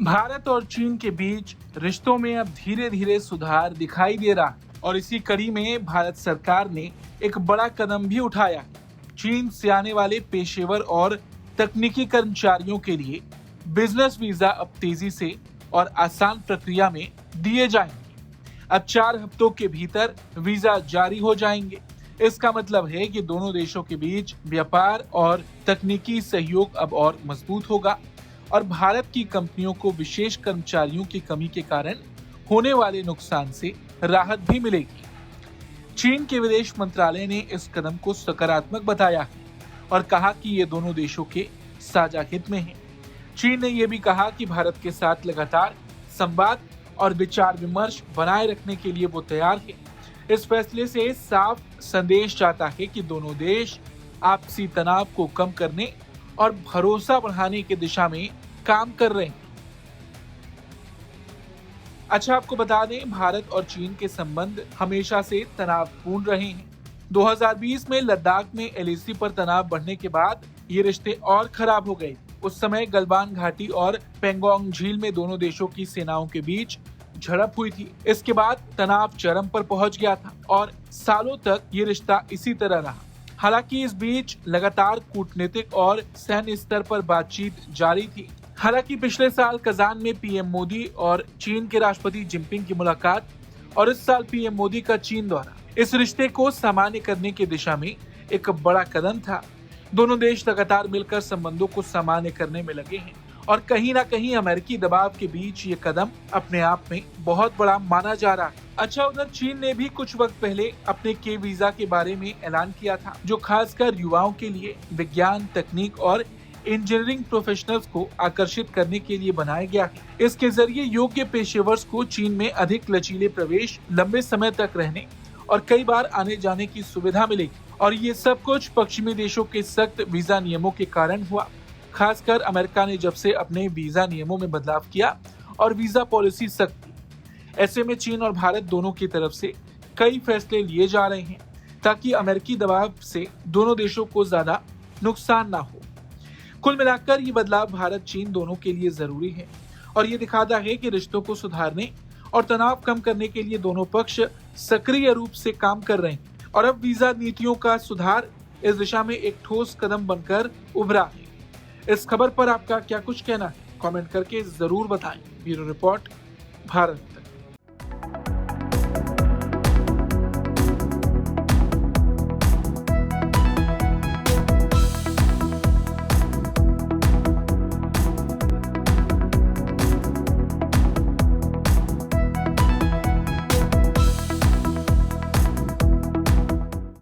भारत और चीन के बीच रिश्तों में अब धीरे धीरे सुधार दिखाई दे रहा है और इसी कड़ी में भारत सरकार ने एक बड़ा कदम भी उठाया है। चीन से आने वाले पेशेवर और तकनीकी कर्मचारियों के लिए बिजनेस वीजा अब तेजी से और आसान प्रक्रिया में दिए जाएंगे। अब 4 हफ्तों के भीतर वीजा जारी हो जाएंगे। इसका मतलब है कि दोनों देशों के बीच व्यापार और तकनीकी सहयोग अब और मजबूत होगा और भारत की कंपनियों को विशेष कर्मचारियों की कमी के कारण होने वाले नुकसान से राहत भी मिलेगी। चीन के विदेश मंत्रालय ने इस कदम को सकारात्मक बताया है और कहा कि ये दोनों देशों के साझा हित में है। चीन ने यह भी कहा कि भारत के साथ लगातार संवाद और विचार विमर्श बनाए रखने के लिए वो तैयार है। इस फैसले से साफ संदेश जाता है कि दोनों देश आपसी तनाव को कम करने और भरोसा बढ़ाने की दिशा में काम कर रहे हैं। अच्छा, आपको बता दें, भारत और चीन के संबंध हमेशा से तनावपूर्ण रहे हैं। 2020 में लद्दाख में एलएसी पर तनाव बढ़ने के बाद ये रिश्ते और खराब हो गए। उस समय गलवान घाटी और पेंगोंग झील में दोनों देशों की सेनाओं के बीच झड़प हुई थी। इसके बाद तनाव चरम पर पहुंच गया था और सालों तक ये रिश्ता इसी तरह रहा। हालांकि इस बीच लगातार कूटनीतिक और सैन्य स्तर पर बातचीत जारी थी। हालांकि पिछले साल कजान में पीएम मोदी और चीन के राष्ट्रपति जिनपिंग की मुलाकात और इस साल पीएम मोदी का चीन दौरा इस रिश्ते को सामान्य करने की दिशा में एक बड़ा कदम था। दोनों देश लगातार मिलकर संबंधों को सामान्य करने में लगे हैं और कहीं ना कहीं अमेरिकी दबाव के बीच ये कदम अपने आप में बहुत बड़ा माना जा रहा है। अच्छा, उधर चीन ने भी कुछ वक्त पहले अपने के वीजा के बारे में ऐलान किया था, जो खासकर युवाओं के लिए विज्ञान, तकनीक और इंजीनियरिंग प्रोफेशनल्स को आकर्षित करने के लिए बनाया गया है। इसके जरिए योग्य पेशेवर्स को चीन में अधिक लचीले प्रवेश, लंबे समय तक रहने और कई बार आने जाने की सुविधा मिलेगी और ये सब कुछ पश्चिमी देशों के सख्त वीजा नियमों के कारण हुआ। खासकर अमेरिका ने जब से अपने वीजा नियमों में बदलाव किया और वीजा पॉलिसी सख्त की, ऐसे में चीन और भारत दोनों की तरफ से कई फैसले लिए जा रहे हैं ताकि अमेरिकी दबाव से दोनों देशों को ज्यादा नुकसान ना हो। कुल मिलाकर ये बदलाव भारत चीन दोनों के लिए जरूरी है और ये दिखाता है कि रिश्तों को सुधारने और तनाव कम करने के लिए दोनों पक्ष सक्रिय रूप से काम कर रहे हैं और अब वीजा नीतियों का सुधार इस दिशा में एक ठोस कदम बनकर उभरा है। इस खबर पर आपका क्या कुछ कहना है? कमेंट करके जरूर बताएं। Bureau report, Bharat.